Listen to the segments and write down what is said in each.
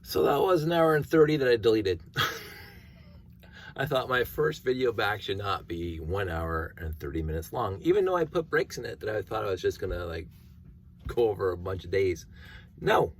So that was an hour and 30 that I deleted. I thought my first video back should not be 1 hour and 30 minutes long, even though I put breaks in it that I thought I was just gonna like go over a bunch of days. No,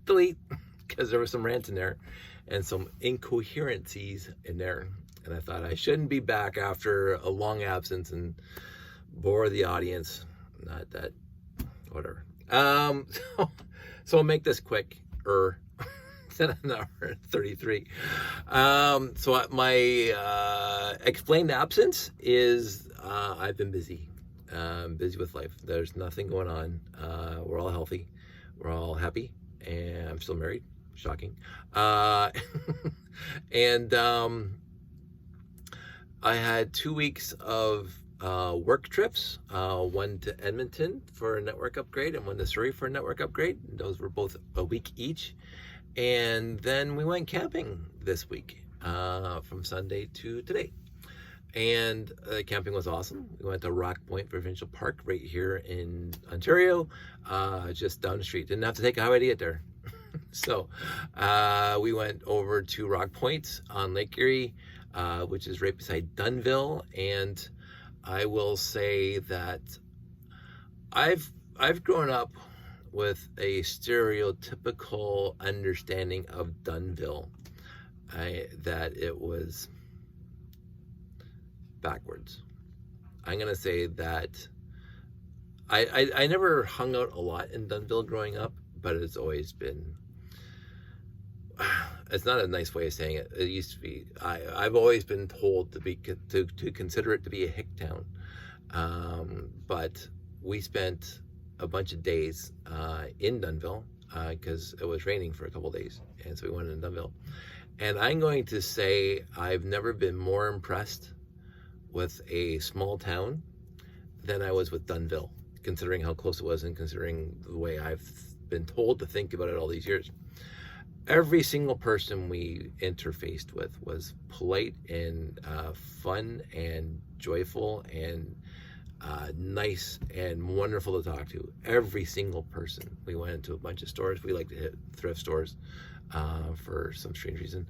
delete, because there was some rants in there and some incoherencies in there. And I thought I shouldn't be back after a long absence and bore the audience. Not that, whatever. So I'll make this quick. An hour and 33. So my explained absence is I've been busy. Busy with life. There's nothing going on. We're all healthy. We're all happy. And I'm still married. Shocking. And I had 2 weeks of work trips, one to Edmonton for a network upgrade and one to Surrey for a network upgrade. Those were both a week each. And then we went camping this week, from Sunday to today. And camping was awesome. We went to Rock Point Provincial Park right here in Ontario, just down the street. Didn't have to take a highway to get there. So we went over to Rock Point on Lake Erie, which is right beside Dunnville. And I will say that I've grown up with a stereotypical understanding of Dunnville, that it was backwards. I'm gonna say that I never hung out a lot in Dunnville growing up, but it's always been, it's not a nice way of saying it. It used to be, I've always been told to consider it to be a hick town. But we spent a bunch of days in Dunnville because it was raining for a couple of days, and so we went in Dunnville. And I'm going to say I've never been more impressed with a small town than I was with Dunnville, considering how close it was and considering the way I've been told to think about it all these years. Every single person we interfaced with was polite and fun and joyful and nice and wonderful to talk to. Every single person. We went into a bunch of stores. We like to hit thrift stores for some strange reason.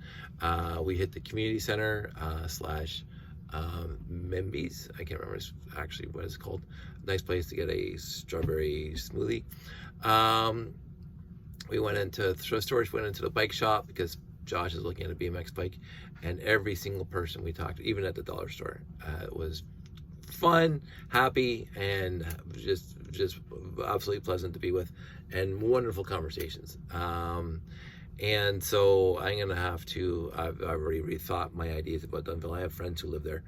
We hit the community center slash Membies. I can't remember actually what it's called. Nice place to get a strawberry smoothie. We went into thrift stores. Went into the bike shop because Josh is looking at a BMX bike. And every single person we talked to, even at the dollar store, was fun, happy, and just absolutely pleasant to be with, and wonderful conversations. And so I'm gonna have to, I've already rethought my ideas about Dunnville. I have friends who live there.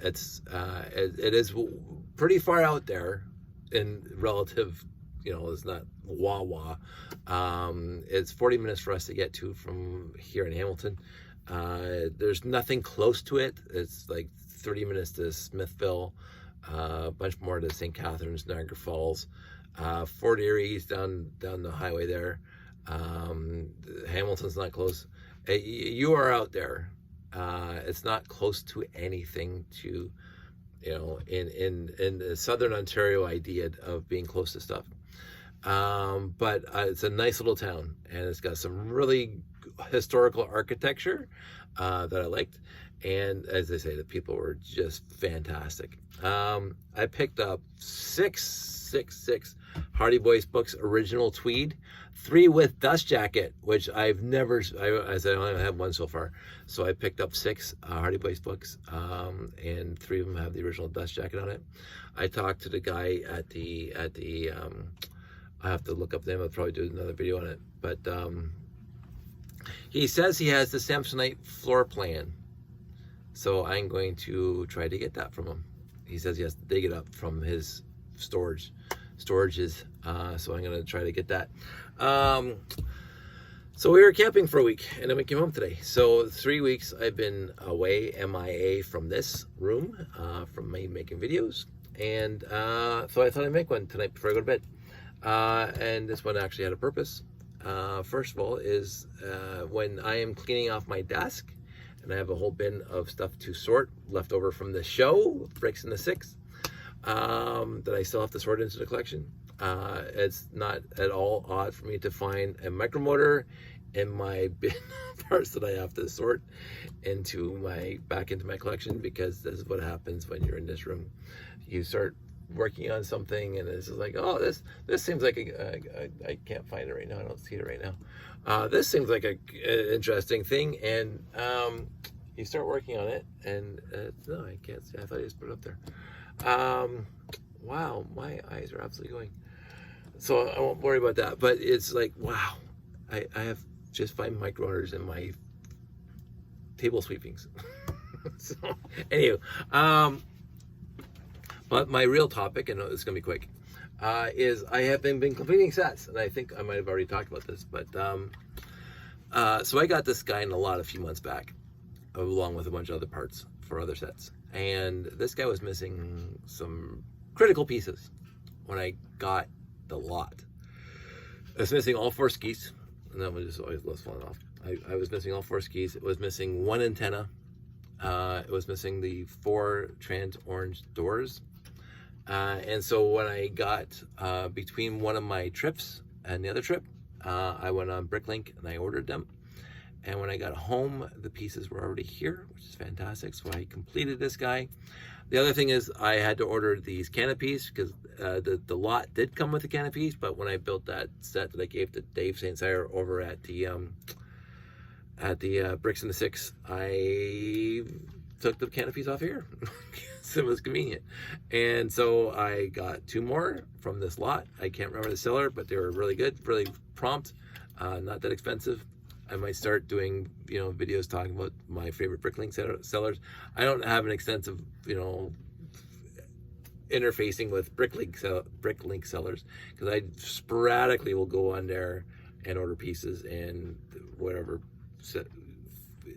It is pretty far out there in relative, it's not wah. It's 40 minutes for us to get to from here in Hamilton. There's nothing close to it. It's like 30 minutes to Smithville, a bunch more to St. Catharines, Niagara Falls, Fort Erie's down the highway there. Hamilton's not close. You are out there. It's not close to anything to, in the Southern Ontario idea of being close to stuff. But it's a nice little town, and it's got some really historical architecture that I liked. And as I say, the people were just fantastic. I picked up six Hardy Boys books, original tweed, 3 with dust jacket, which I've never, I said I only have 1 so far. So I picked up 6 Hardy Boys books, and 3 of them have the original dust jacket on it. I talked to the guy at the I have to look up the name. I'll probably do another video on it. But he says he has the Samsonite floor plan. So I'm going to try to get that from him. He says he has to dig it up from his storages. So I'm going to try to get that. So we were camping for a week, and then we came home today. So 3 weeks I've been away, MIA, from this room, from me making videos. And so I thought I'd make one tonight before I go to bed. And this one actually had a purpose. First of all is when I am cleaning off my desk, and I have a whole bin of stuff to sort left over from the show, Breaks in the Six, that I still have to sort into the collection. It's not at all odd for me to find a micromotor in my bin parts that I have to sort back into my collection, because this is what happens when you're in this room. You start working on something and it's just like, oh, this seems like I can't find it right now. I don't see it right now. This seems like an interesting thing, and you start working on it, and no, I can't see. I thought I just put it up there. Wow, my eyes are absolutely going. So I won't worry about that. But it's like, wow, I have just 5 micrometers in my table sweepings. So anyway, but my real topic, and it's gonna be quick, is I have been completing sets, and I think I might have already talked about this, but so I got this guy in a lot a few months back, along with a bunch of other parts for other sets, and this guy was missing some critical pieces when I got the lot. I was missing all 4 skis, and that was just always less falling off. I was missing all 4 skis. It was missing 1 antenna. It was missing the 4 trans orange doors. And so when I got between one of my trips and the other trip, I went on Bricklink and I ordered them. And when I got home, the pieces were already here, which is fantastic. So I completed this guy. The other thing is I had to order these canopies, because the lot did come with the canopies, but when I built that set that I gave to Dave St. Cyr over at the Bricks and the Six, I took the canopies off here. So it was convenient. And so I got 2 more from this lot. I can't remember the seller, but they were really good, really prompt, not that expensive. I might start doing, videos talking about my favorite Bricklink sellers. I don't have an extensive, interfacing with Bricklink sellers, because I sporadically will go on there and order pieces and whatever. So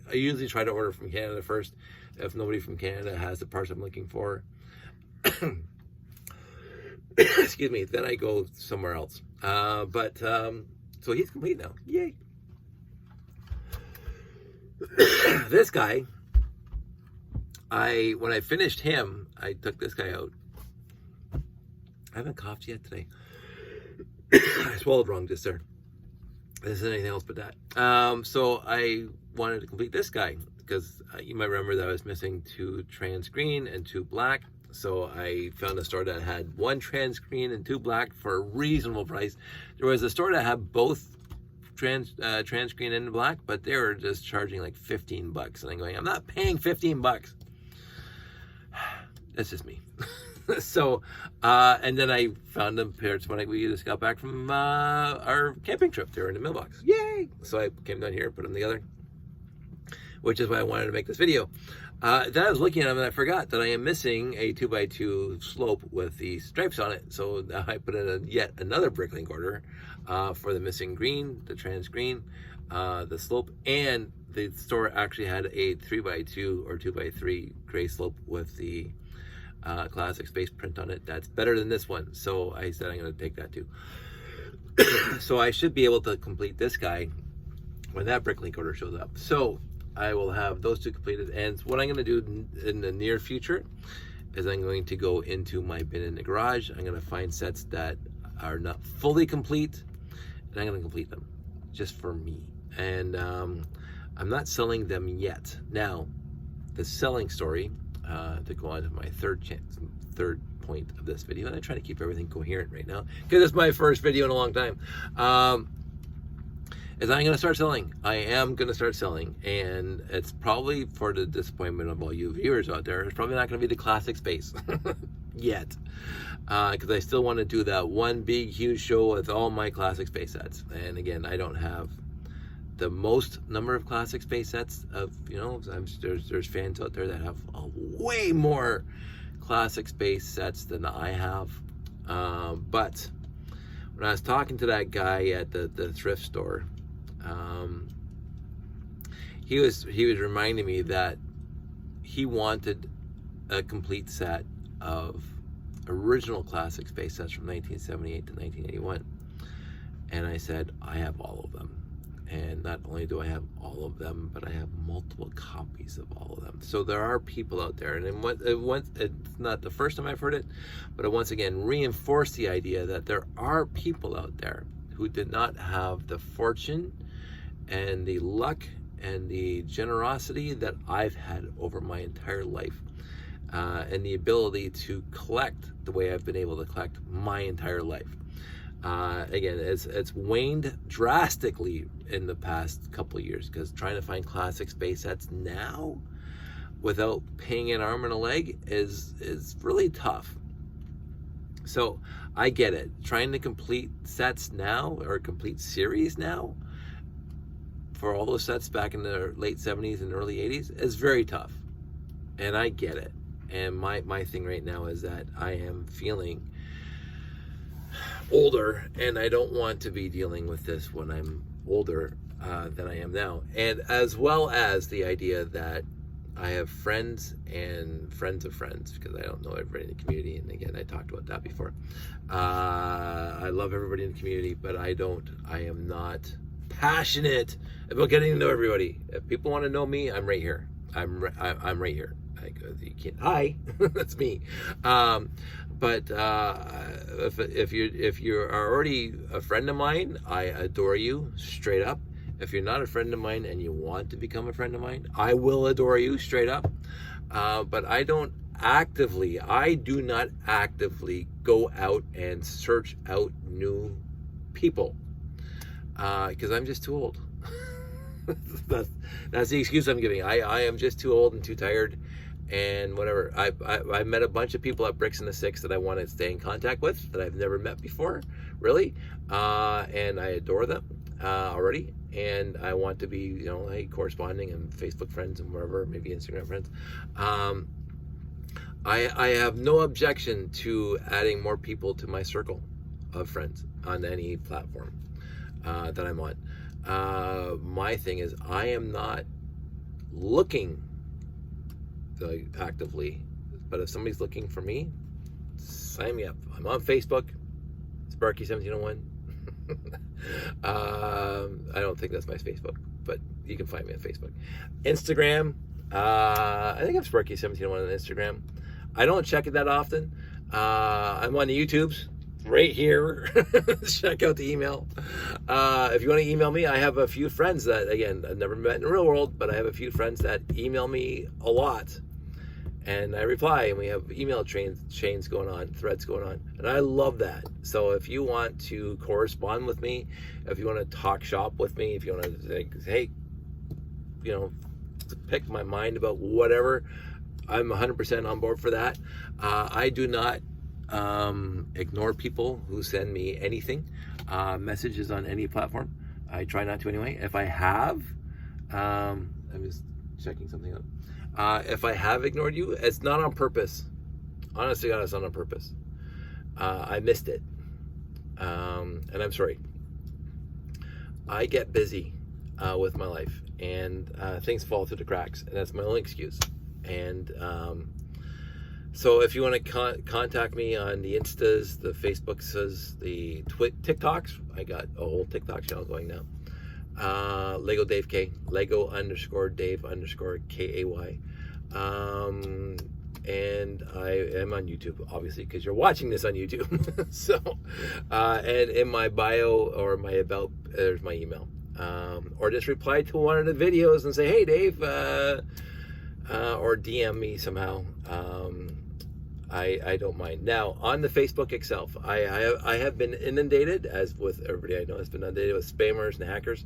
I usually try to order from Canada first. If nobody from Canada has the parts I'm looking for, excuse me, then I go somewhere else. So he's complete now. Yay. This guy, when I finished him, I took this guy out. I haven't coughed yet today. I swallowed wrong just there. This isn't anything else but that. So I wanted to complete this guy, because you might remember that I was missing 2 trans green and 2 black. So I found a store that had 1 trans green and 2 black for a reasonable price. There was a store that had both trans green and black, but they were just charging like $15, and I'm going, I'm not paying $15. That's just me. So and then I found them pairs when we just got back from our camping trip. They were in the mailbox. Yay! So I came down here, put them together, which is why I wanted to make this video. Then I was looking at them and I forgot that I am missing a 2x2 slope with the stripes on it. So now I put in yet another Bricklink order for the missing green, the trans green, the slope, and the store actually had a 3x2 or 2x3 gray slope with the classic space print on it. That's better than this one. So I said I'm going to take that too. So I should be able to complete this guy when that Bricklink order shows up. So I will have those 2 completed, and what I'm going to do in the near future is I'm going to go into my bin in the garage. I'm going to find sets that are not fully complete, and I'm going to complete them just for me. And I'm not selling them yet. Now, the selling story, to go on to my third point of this video, and I try to keep everything coherent right now because it's my first video in a long time, is I'm going to start selling. I am going to start selling, and it's probably, for the disappointment of all you viewers out there, it's probably not going to be the classic space yet, because I still want to do that one big huge show with all my classic space sets. And again, I don't have the most number of classic space sets of, there's fans out there that have a way more classic space sets than I have, but when I was talking to that guy at the thrift store, he was reminding me that he wanted a complete set of original classic space sets from 1978 to 1981, and I said, I have all of them. And not only do I have all of them, but I have multiple copies of all of them. So there are people out there, and it's not the first time I've heard it, but it once again reinforced the idea that there are people out there who did not have the fortune and the luck and the generosity that I've had over my entire life, and the ability to collect the way I've been able to collect my entire life. Again, it's waned drastically in the past couple of years, because trying to find classic space sets now without paying an arm and a leg is really tough. So I get it. Trying to complete sets now, or complete series now, for all those sets back in the late 70s and early 80s is very tough. And I get it. And my thing right now is that I am feeling older, and I don't want to be dealing with this when I'm older than I am now. And as well as the idea that I have friends and friends of friends, because I don't know everybody in the community. And again, I talked about that before. I love everybody in the community, but I am not passionate about getting to know everybody. If people want to know me, I'm right here. I'm right here. You can't. Hi, that's me. But if you are already a friend of mine, I adore you straight up. If you're not a friend of mine and you want to become a friend of mine, I will adore you straight up. But I do not actively go out and search out new people, because I'm just too old. That's the excuse I'm giving. I am just too old and too tired. And whatever, I met a bunch of people at Bricks and the Six that I want to stay in contact with, that I've never met before, really, and I adore them already, and I want to be, corresponding and Facebook friends and wherever, maybe Instagram friends. I have no objection to adding more people to my circle of friends on any platform that I'm on. My thing is, I am not looking actively, but if somebody's looking for me, sign me up. I'm on Facebook, Sparky1701. I don't think that's my Facebook, but you can find me on Facebook. Instagram, I think I'm Sparky1701 on Instagram. I don't check it that often. I'm on the YouTubes right here. Check out the email. If you want to email me, I have a few friends that, again, I've never met in the real world, but I have a few friends that email me a lot. And I reply, and we have email chains going on, threads going on. And I love that. So if you want to correspond with me, if you want to talk shop with me, if you want to say, hey, to pick my mind about whatever, I'm 100% on board for that. I do not ignore people who send me anything, messages on any platform. I try not to anyway. If I have, I'm just checking something out. If I have ignored you, it's not on purpose. Honestly, God, it's not on purpose. I missed it. And I'm sorry. I get busy with my life, and things fall through the cracks, and that's my only excuse. And so if you want to contact me on the Instas, the Facebooks, the TikToks, I got a whole TikTok channel going now. Lego Dave K, Lego _Dave _KAY. And I am on YouTube, obviously, because you're watching this on YouTube. So, and in my bio or my about, there's my email. Or just reply to one of the videos and say, hey, Dave, or DM me somehow. I don't mind. Now, on the Facebook itself, I have been inundated, as with everybody I know has been inundated with spammers and hackers.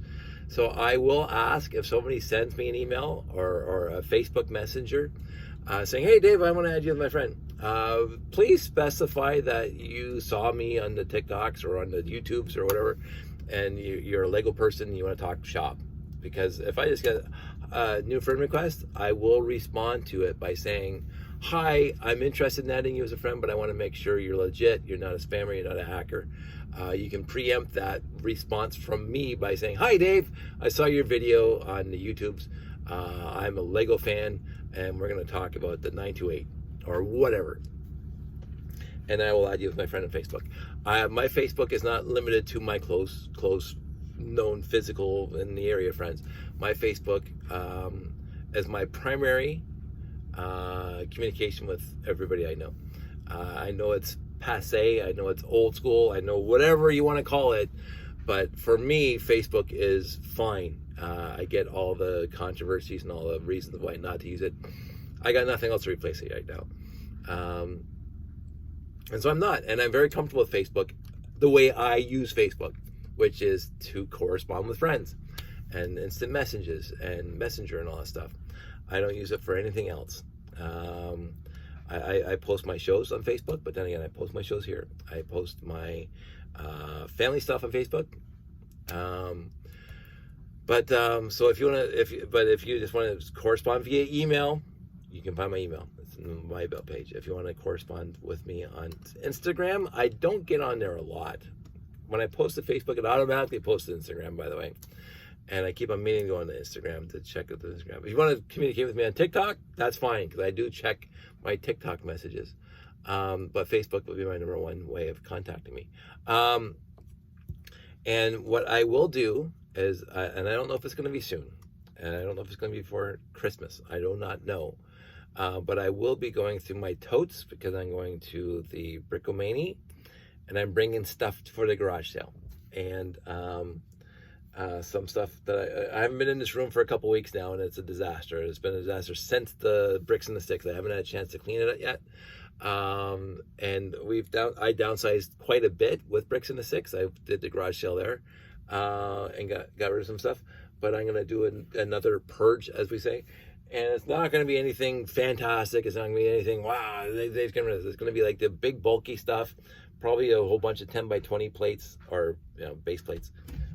So I will ask if somebody sends me an email or a Facebook Messenger saying, hey, Dave, I want to add you as my friend. Please specify that you saw me on the TikToks or on the YouTubes or whatever, and you're a Lego person and you want to talk shop. Because if I just get a new friend request, I will respond to it by saying, hi, I'm interested in adding you as a friend, but I want to make sure you're legit, you're not a spammer, you're not a hacker. You can preempt that response from me by saying, hi, Dave, I saw your video on the YouTubes. I'm a Lego fan, and we're going to talk about the 928 or whatever. And I will add you as my friend on Facebook. My Facebook is not limited to my close known physical in the area friends. My Facebook is my primary communication with everybody I know. I know it's passe, I know it's old school, I know whatever you want to call it, but for me, Facebook is fine. I get all the controversies and all the reasons why not to use it. I got nothing else to replace it right now. And so I'm not, and I'm very comfortable with Facebook the way I use Facebook, which is to correspond with friends and instant messages and Messenger and all that stuff. I don't use it for anything else. I post my shows on Facebook, but then again, I post my shows here. I post my family stuff on Facebook. So if you just want to correspond via email, you can find my email. It's in my about page. If you want to correspond with me on Instagram, I don't get on there a lot. When I post to Facebook, it automatically posts to Instagram, by the way. And I keep on meaning to go on to Instagram to check out the Instagram. If you want to communicate with me on TikTok, that's fine, because I do check my TikTok messages. But Facebook will be my number one way of contacting me. And what I will do is, and I don't know if it's going to be soon, and I don't know if it's going to be for Christmas. I do not know. But I will be going through my totes, because I'm going to the Brickomania, and I'm bringing stuff for the garage sale. And some stuff that I haven't been in this room for a couple weeks now, and it's a disaster. It's been a disaster since the bricks and the sticks. I haven't had a chance to clean it up yet. And I downsized quite a bit with bricks and the sticks. I did the garage sale there, and got rid of some stuff. But I'm going to do another purge, as we say. And it's not going to be anything fantastic. It's not going to be anything, wow, they've gotten rid of this. It's going to be like the big bulky stuff, probably a whole bunch of 10 by 20 plates, or base plates,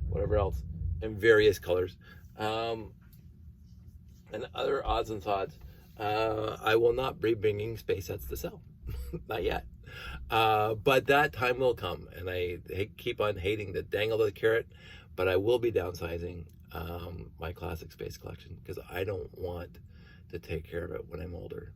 whatever else, in various colors, and other odds and sods. I will not be bringing space sets to sell, not yet. But that time will come, and I keep on hating the dangle of the carrot, but I will be downsizing my classic space collection, because I don't want to take care of it when I'm older.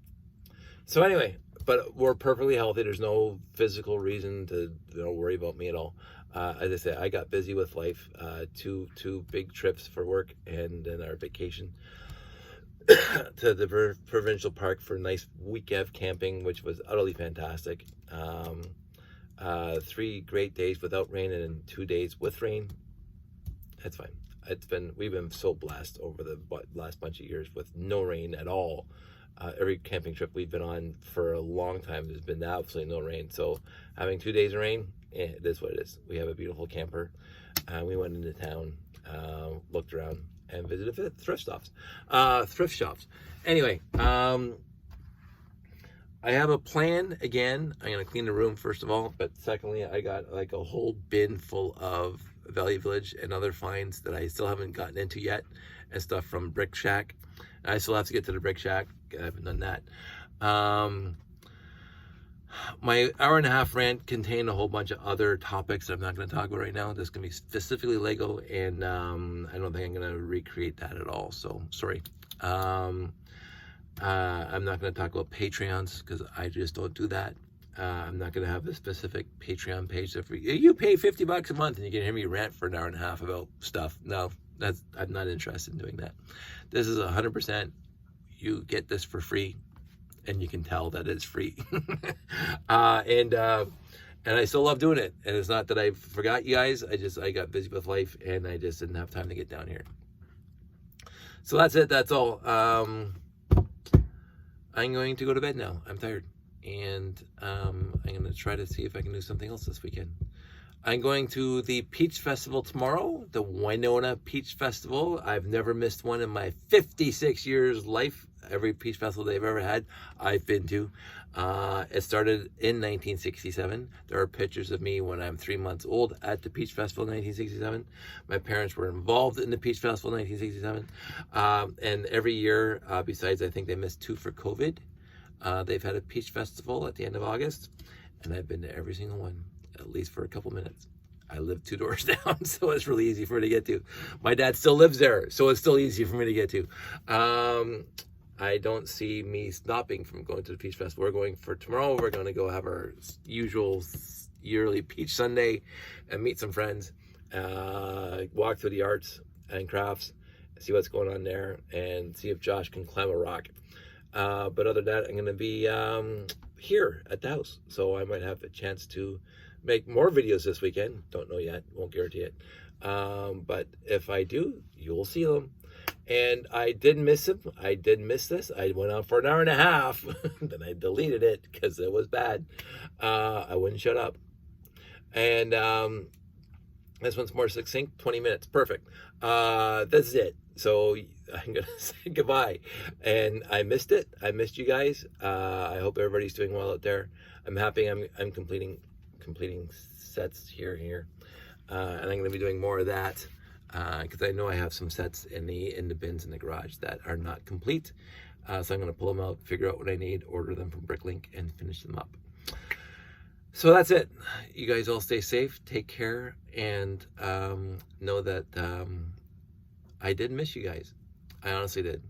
So anyway, but we're perfectly healthy. There's no physical reason to worry about me at all. As I say, I got busy with life. Two big trips for work, and then our vacation to the provincial park for a nice week of camping, which was utterly fantastic. 3 great days without rain, and then 2 days with rain. That's fine. We've been so blessed over the last bunch of years with no rain at all. Every camping trip we've been on for a long time, there's been absolutely no rain. So having 2 days of rain, it is what it is. We have a beautiful camper. We went into town, looked around, and visited thrift shops. Anyway, I have a plan again. I'm going to clean the room first of all, but secondly, I got like a whole bin full of Value Village and other finds that I still haven't gotten into yet, and stuff from Brick Shack. I still have to get to the Brick Shack. I haven't done that. My hour-and-a-half rant contained a whole bunch of other topics that I'm not going to talk about right now. This is going to be specifically Lego, and I don't think I'm going to recreate that at all, so sorry. I'm not going to talk about Patreons, because I just don't do that. I'm not going to have a specific Patreon page. If you pay $50 a month and you can hear me rant for an hour and a half about stuff, no, I'm not interested in doing that. This is 100%. You get this for free, and you can tell that it's free. And I still love doing it. And it's not that I forgot you guys. I got busy with life, and I just didn't have time to get down here. So that's it. That's all. I'm going to go to bed now. I'm tired. And I'm going to try to see if I can do something else this weekend. I'm going to the Peach Festival tomorrow, the Winona Peach Festival. I've never missed one in my 56 years life. Every Peach Festival they've ever had, I've been to. It started in 1967. There are pictures of me when I'm 3 months old at the Peach Festival in 1967. My parents were involved in the Peach Festival in 1967. And every year, besides I think they missed 2 for COVID, they've had a Peach Festival at the end of August, and I've been to every single one, at least for a couple minutes. I live 2 doors down, so it's really easy for me to get to. My dad still lives there, so it's still easy for me to get to. I don't see me stopping from going to the Peach Festival. We're going for tomorrow. We're going to go have our usual yearly Peach Sunday and meet some friends. walk through the arts and crafts, see what's going on there, and see if Josh can climb a rock. But other than that, I'm going to be here at the house, so I might have a chance to make more videos this weekend. Don't know yet, won't guarantee it. But if I do, you'll see them. And I did miss him. I did miss this. I went on for an hour and a half. Then I deleted it because it was bad. I wouldn't shut up. And this one's more succinct, 20 minutes. Perfect. That's it. So I'm going to say goodbye. And I missed it. I missed you guys. I hope everybody's doing well out there. I'm happy I'm completing sets here. And I'm going to be doing more of that. Because I know I have some sets in the bins in the garage that are not complete. So I'm going to pull them out, figure out what I need, order them from Bricklink, and finish them up. So that's it. You guys all stay safe, take care, and know that I did miss you guys. I honestly did.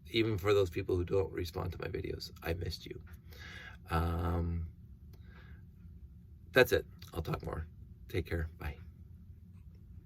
Even for those people who don't respond to my videos, I missed you. That's it. I'll talk more. Take care. Bye.